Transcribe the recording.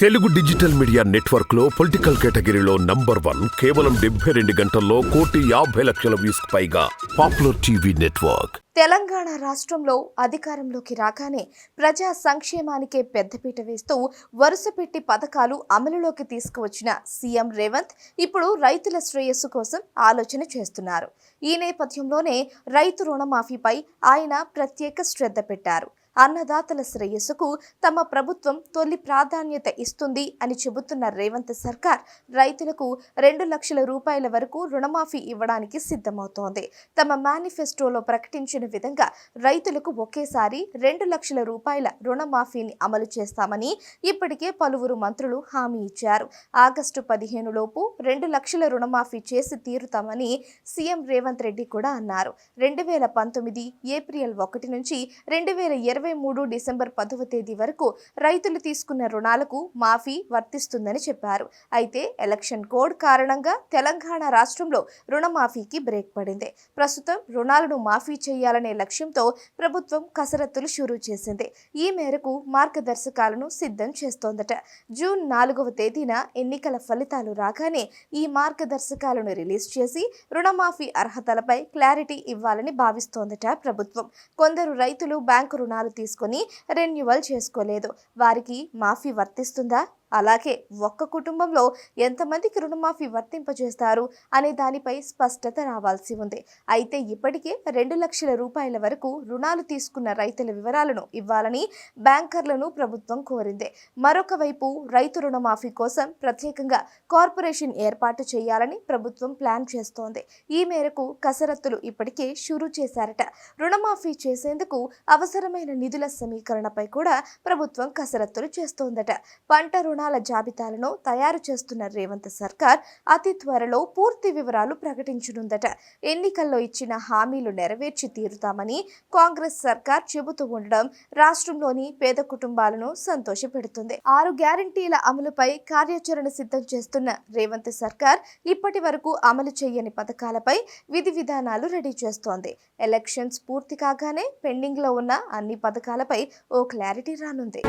Telugu digital media network లో political కేటగిరీలో #1 కేవలం 72 గంటల్లో 1,50,00,000 వ్యూస్ పైగా పాపులర్ టీవీ నెట్వర్క్. తెలంగాణ రాష్ట్రంలో అధికారంలోకి రాగానే ప్రజా సంక్షేమానికే పెద్దపీట వేస్తూ వరుసపెట్టి పథకాలు అమలులోకి తీసుకువచ్చిన సీఎం రేవంత్ ఇప్పుడు రైతుల శ్రేయస్సు కోసం ఆలోచన చేస్తున్నారు. ఈ నేపథ్యంలోనే రైతు రుణమాఫీపై ఆయన ప్రత్యేక శ్రద్ధ పెట్టారు. అన్నదాతల శ్రేయస్సుకు తమ ప్రభుత్వం తొలి ప్రాధాన్యత ఇస్తుంది అని చెబుతున్న రేవంత్ సర్కార్ రైతులకు 2 లక్షల రూపాయల వరకు రుణమాఫీ ఇవ్వడానికి సిద్ధమవుతోంది. తమ మేనిఫెస్టోలో ప్రకటించిన విధంగా రైతులకు ఒకేసారి 2 లక్షల రూపాయల రుణమాఫీని అమలు చేస్తామని ఇప్పటికే పలువురు మంత్రులు హామీ ఇచ్చారు. ఆగస్టు 15 లోపు 2 లక్షల రుణమాఫీ చేసి తీరుతామని సీఎం రేవంత్ రెడ్డి కూడా అన్నారు. 2019 ఏప్రిల్ 1 నుంచి 2023 డిసెంబర్ 10వ తేదీ వరకు రైతులు తీసుకున్న రుణాలకు మాఫీ వర్తిస్తుందని చెప్పారు. అయితే ఎలక్షన్ కోడ్ కారణంగా తెలంగాణ రాష్ట్రంలో రుణమాఫీకి బ్రేక్ పడింది. ప్రస్తుతం రుణాలను మాఫీ చేయాలనే లక్ష్యంతో ప్రభుత్వం కసరత్తులు షురూ చేసింది. ఈ మేరకు మార్గదర్శకాలను సిద్ధం చేస్తోందట. జూన్ 4వ తేదీన ఎన్నికల ఫలితాలు రాగానే ఈ మార్గదర్శకాలను రిలీజ్ చేసి రుణమాఫీ అర్హతలపై క్లారిటీ ఇవ్వాలని భావిస్తోందట ప్రభుత్వం. కొందరు రైతులు బ్యాంకు రుణాలు తీసుకొని రెన్యువల్ చేసుకోలేదు. వారికి మాఫీ వర్తిస్తుందా? అలాగే ఒక్క కుటుంబంలో ఎంతమందికి రుణమాఫీ వర్తింపజేస్తారు అనే దానిపై స్పష్టత రావాల్సి ఉంది. అయితే ఇప్పటికే 2 లక్షల రూపాయల వరకు రుణాలు తీసుకున్న రైతుల వివరాలను ఇవ్వాలని బ్యాంకర్లను ప్రభుత్వం కోరింది. మరొక వైపు రైతు రుణమాఫీ కోసం ప్రత్యేకంగా కార్పొరేషన్ ఏర్పాటు చేయాలని ప్రభుత్వం ప్లాన్ చేస్తోంది. ఈ మేరకు కసరత్తులు ఇప్పటికే షురూ చేశారట. రుణమాఫీ చేసేందుకు అవసరమైన నిధుల సమీకరణపై కూడా ప్రభుత్వం కసరత్తులు చేస్తోందట. పంట రుణాల జాబితాలను తయారు చేస్తున్న రేవంత్ సర్కార్ అతి త్వరలో పూర్తి వివరాలు ప్రకటించనుందట. ఎన్నికల్లో ఇచ్చిన హామీలు నెరవేర్చి తీరుతామని కాంగ్రెస్ సర్కార్ చెబుతూ ఉండడం రాష్ట్రంలోని పేద కుటుంబాలను సంతోషపెడుతుంది. 6 గ్యారంటీల అమలుపై కార్యాచరణ సిద్ధం చేస్తున్న రేవంత్ సర్కార్ ఇప్పటి వరకు అమలు చేయని పథకాలపై విధి విధానాలు రెడీ చేస్తోంది. ఎలక్షన్స్ పూర్తి కాగానే పెండింగ్ లో ఉన్న అన్ని పథకాలపై ఓ క్లారిటీ రానుంది.